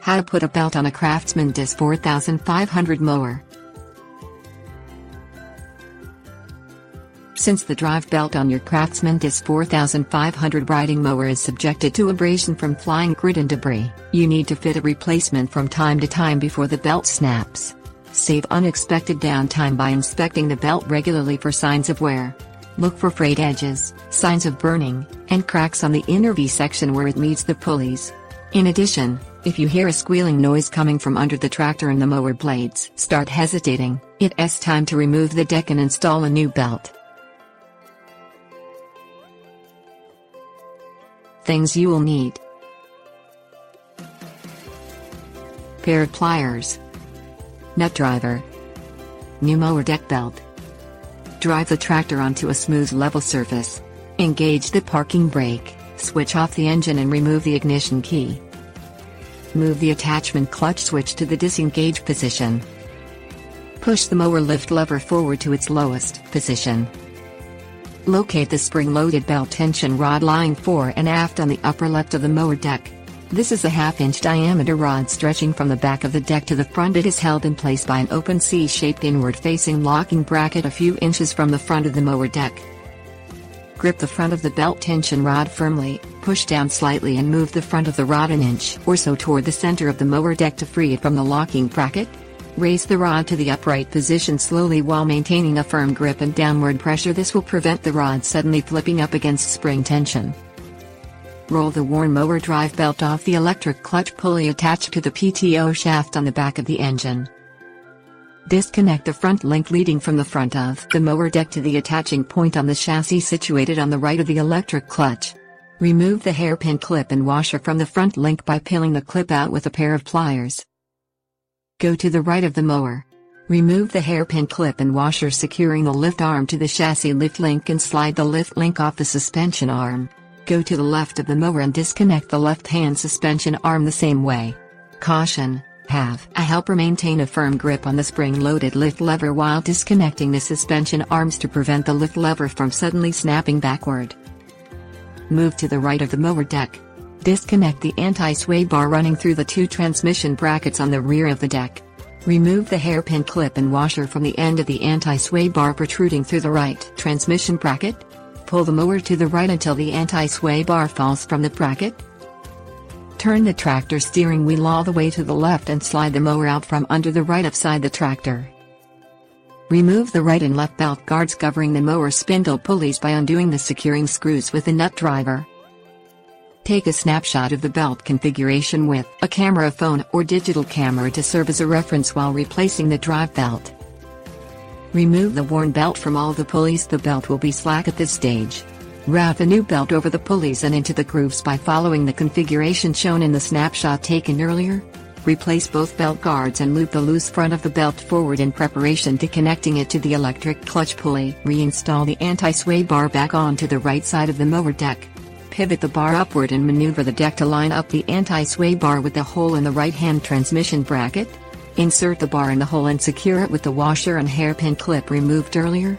How to put a belt on a Craftsman DYS 4500 mower. Since the drive belt on your Craftsman DYS 4500 riding mower is subjected to abrasion from flying grit and debris, you need to fit a replacement from time to time before the belt snaps. Save unexpected downtime by inspecting the belt regularly for signs of wear. Look for frayed edges, signs of burning, and cracks on the inner V section where it meets the pulleys. In addition, if you hear a squealing noise coming from under the tractor and the mower blades start hesitating, it's time to remove the deck and install a new belt. Things you will need: pair of pliers, nut driver, new mower deck belt. Drive the tractor onto a smooth level surface. Engage the parking brake, switch off the engine and remove the ignition key. Move the attachment clutch switch to the disengage position. Push the mower lift lever forward to its lowest position. Locate the spring-loaded belt tension rod lying fore and aft on the upper left of the mower deck. This is a 1/2-inch diameter rod stretching from the back of the deck to the front. It is held in place by an open C-shaped inward-facing locking bracket a few inches from the front of the mower deck. Grip the front of the belt tension rod firmly, push down slightly and move the front of the rod an inch or so toward the center of the mower deck to free it from the locking bracket. Raise the rod to the upright position slowly while maintaining a firm grip and downward pressure. This will prevent the rod suddenly flipping up against spring tension. Roll the worn mower drive belt off the electric clutch pulley attached to the PTO shaft on the back of the engine. Disconnect the front link leading from the front of the mower deck to the attaching point on the chassis situated on the right of the electric clutch. Remove the hairpin clip and washer from the front link by peeling the clip out with a pair of pliers. Go to the right of the mower. Remove the hairpin clip and washer securing the lift arm to the chassis lift link and slide the lift link off the suspension arm. Go to the left of the mower and disconnect the left-hand suspension arm the same way. Caution: have a helper maintain a firm grip on the spring-loaded lift lever while disconnecting the suspension arms to prevent the lift lever from suddenly snapping backward. Move to the right of the mower deck. Disconnect the anti-sway bar running through the two transmission brackets on the rear of the deck. Remove the hairpin clip and washer from the end of the anti-sway bar protruding through the right transmission bracket. Pull the mower to the right until the anti-sway bar falls from the bracket. Turn the tractor steering wheel all the way to the left and slide the mower out from under the right of side the tractor. Remove the right and left belt guards covering the mower spindle pulleys by undoing the securing screws with a nut driver. Take a snapshot of the belt configuration with a camera phone or digital camera to serve as a reference while replacing the drive belt. Remove the worn belt from all the pulleys. The belt will be slack at this stage. Route the new belt over the pulleys and into the grooves by following the configuration shown in the snapshot taken earlier. Replace both belt guards and loop the loose front of the belt forward in preparation to connecting it to the electric clutch pulley. Reinstall the anti-sway bar back onto the right side of the mower deck. Pivot the bar upward and maneuver the deck to line up the anti-sway bar with the hole in the right-hand transmission bracket. Insert the bar in the hole and secure it with the washer and hairpin clip removed earlier.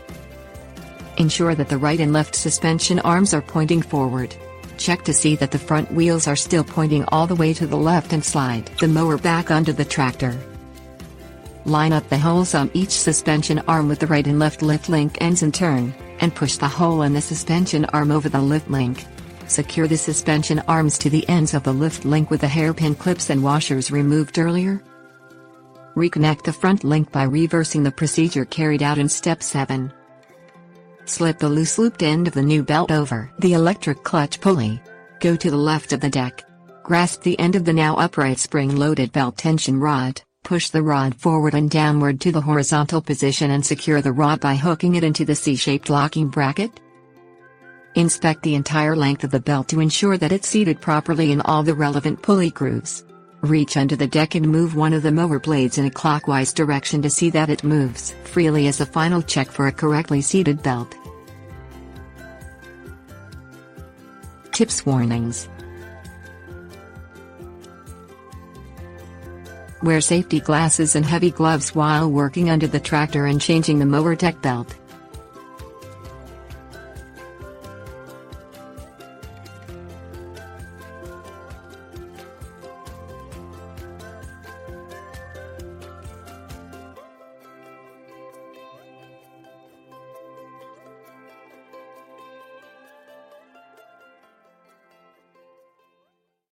Ensure that the right and left suspension arms are pointing forward. Check to see that the front wheels are still pointing all the way to the left and slide the mower back onto the tractor. Line up the holes on each suspension arm with the right and left lift link ends in turn, and push the hole in the suspension arm over the lift link. Secure the suspension arms to the ends of the lift link with the hairpin clips and washers removed earlier. Reconnect the front link by reversing the procedure carried out in Step 7. Slip the loose looped end of the new belt over the electric clutch pulley. Go to the left of the deck. Grasp the end of the now upright spring-loaded belt tension rod, push the rod forward and downward to the horizontal position and secure the rod by hooking it into the C-shaped locking bracket. Inspect the entire length of the belt to ensure that it's seated properly in all the relevant pulley grooves. Reach under the deck and move one of the mower blades in a clockwise direction to see that it moves freely as a final check for a correctly seated belt. Tips: warnings. Wear safety glasses and heavy gloves while working under the tractor and changing the mower deck belt.